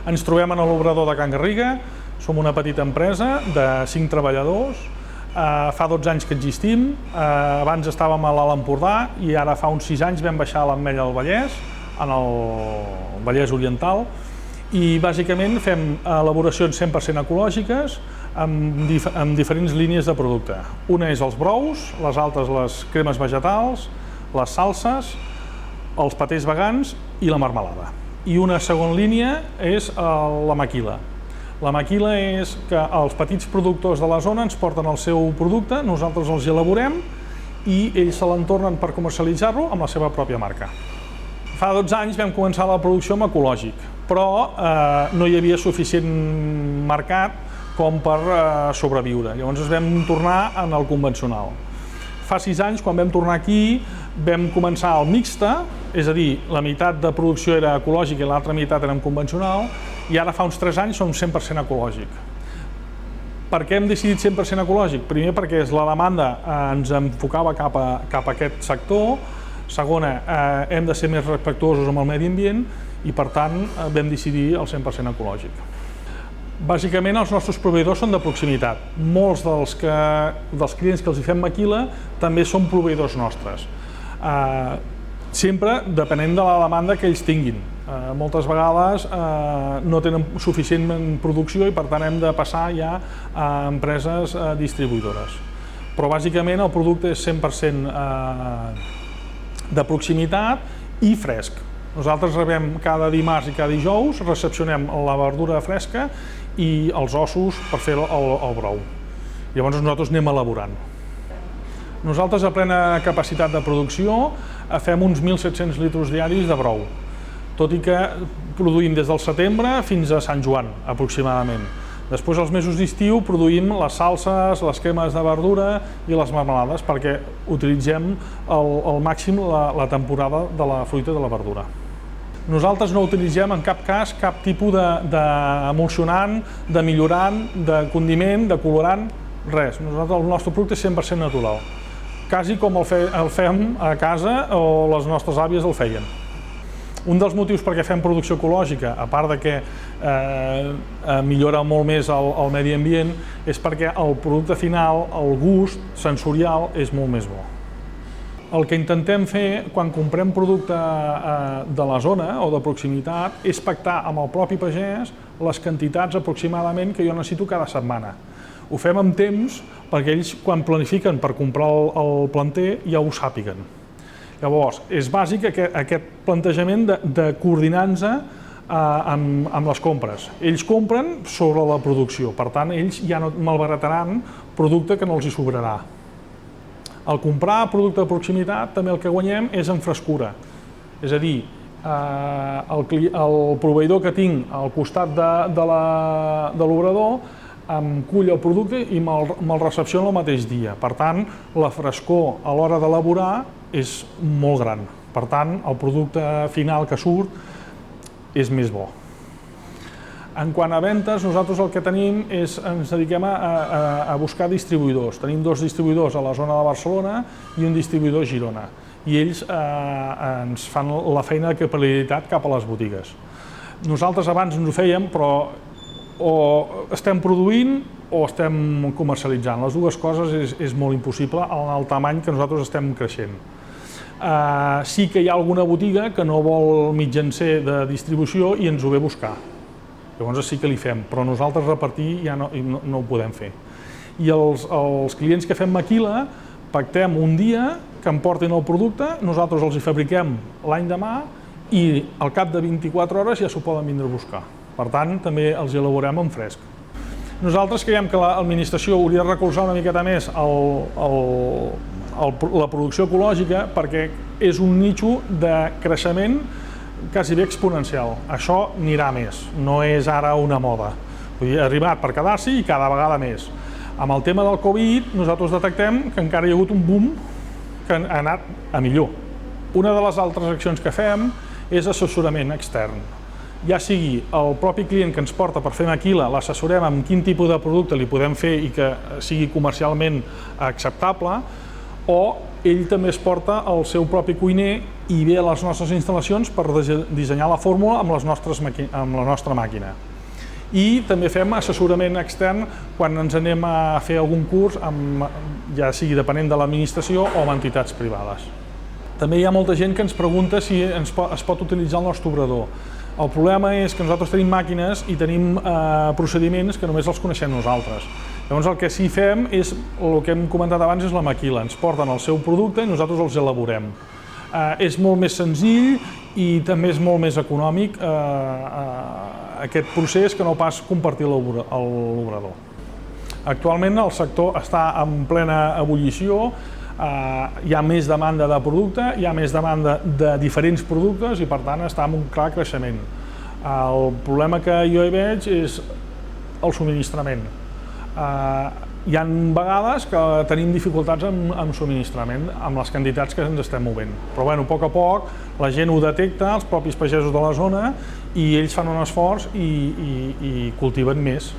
Ens trobem en l'obrador de Can Garriga, som una petita empresa de 5 treballadors, fa 12 anys que existim, abans estàvem a l'Alt Empordà i ara fa uns 6 anys vam baixar a l'Ametlla del Vallès, en el Vallès Oriental, i bàsicament fem elaboracions 100% ecològiques amb diferents línies de producte. Una és els brous, les altres les cremes vegetals, les salses, els patés vegans i la marmelada. I una segona línia és la maquila. La maquila és que els petits productors de la zona ens porten el seu producte, nosaltres els elaborem i ells se l'entornen per comercialitzar-lo amb la seva pròpia marca. Fa 12 anys vam començar la producció amb ecològic, però no hi havia suficient mercat com per sobreviure. Llavors ens vam tornar en el convencional. Fa 6 anys, quan vam tornar aquí, vam començar el mixta, és a dir, la meitat de producció era ecològica i l'altra meitat era convencional, i ara fa uns 3 anys som 100% ecològic. Per què hem decidit 100% ecològic? Primer perquè la demanda ens enfocava cap a aquest sector, segona, hem de ser més respectuosos amb el medi ambient i per tant vam decidir el 100% ecològic. Bàsicament els nostres proveïdors són de proximitat. Molts dels clients que els fem maquila també són proveïdors nostres. Sempre depenent de la demanda que ells tinguin. Moltes vegades no tenen suficient producció i per tant hem de passar ja a empreses distribuïdores. Però bàsicament el producte és 100% de proximitat i fresc. Nosaltres rebem cada dimarts i cada dijous, recepcionem la verdura fresca i els ossos per fer el brou. Llavors nosaltres anem elaborant. Nosaltres a plena capacitat de producció fem uns 1.700 litres diaris de brou, tot i que produïm des del setembre fins a Sant Joan, aproximadament. Després, als mesos d'estiu, produïm les salses, les cremes de verdura i les marmelades perquè utilitzem al màxim la temporada de la fruita i de la verdura. Nosaltres no utilitzem en cap cas cap tipus d'emulsionant, de millorant, de condiment, de colorant, res. Nosaltres el nostre producte és 100% natural, quasi com el fem a casa o les nostres àvies el feien. Un dels motius per què fem producció ecològica, a part de que millora molt més el medi ambient, és perquè el producte final, el gust sensorial, és molt més bo. El que intentem fer quan comprem producte de la zona o de proximitat és pactar amb el propi pagès les quantitats aproximadament que jo necessito cada setmana. Ho fem amb temps perquè ells quan planifiquen per comprar el planter ja ho sàpiguen. Llavors, és bàsic aquest plantejament de coordinar-nos amb les compres. Ells compren sobre la producció, per tant, ells ja no malbarataran producte que no els hi sobrarà. Al comprar producte de proximitat, també el que guanyem és en frescura. És a dir, el proveïdor que tinc al costat de l'obrador em cull el producte i me'l recepciona el mateix dia. Per tant, la frescor a l'hora d'elaborar és molt gran. Per tant, el producte final que surt és més bo. En quant a ventes, nosaltres el que tenim és, ens dediquem a buscar distribuïdors. Tenim 2 distribuïdors a la zona de Barcelona i un distribuïdor a Girona. I ells ens fan la feina de capil·laritat cap a les botigues. Nosaltres abans ens ho fèiem, però o estem produint o estem comercialitzant. Les dues coses és molt impossible en el tamany que nosaltres estem creixent. Sí que hi ha alguna botiga que no vol mitjancer de distribució i ens ho ve a buscar. Llavors sí que li fem, però nosaltres repartir ja no ho podem fer. I els clients que fem maquila pactem un dia que em portin el producte, nosaltres els hi fabriquem l'any demà i al cap de 24 hores ja s'ho poden vindre a buscar. Per tant, també els elaborem en fresc. Nosaltres creiem que l'administració hauria de recolzar una miqueta més la producció ecològica perquè és un nicho de creixement quasi bé exponencial. Això anirà més, no és ara una moda. Vull dir, ha arribat per quedar-s'hi i cada vegada més. Amb el tema del Covid, nosaltres detectem que encara hi ha hagut un boom que ha anat a millor. Una de les altres accions que fem és assessorament extern. Ja sigui el propi client que ens porta per fer maquila, l'assessorem amb quin tipus de producte li podem fer i que sigui comercialment acceptable, o ell també es porta el seu propi cuiner i ve a les nostres instal·lacions per dissenyar la fórmula amb la nostra màquina. I també fem assessorament extern quan ens anem a fer algun curs, ja sigui depenent de l'administració o amb entitats privades. També hi ha molta gent que ens pregunta si es pot utilitzar el nostre obrador. El problema és que nosaltres tenim màquines i tenim procediments que només els coneixem nosaltres. Llavors el que sí fem és, el que hem comentat abans, és la maquila. Ens porten el seu producte i nosaltres els elaborem. És molt més senzill i també és molt més econòmic aquest procés que no pas compartir l'obrador. Actualment el sector està en plena ebullició, hi ha més demanda de producte, hi ha més demanda de diferents productes i per tant està en un clar creixement. El problema que jo hi veig és el subministrament. Hi ha vegades que tenim dificultats amb subministrament, amb les quantitats que ens estem movent. Però a poc a poc la gent ho detecta, els propis pagesos de la zona, i ells fan un esforç i cultiven més.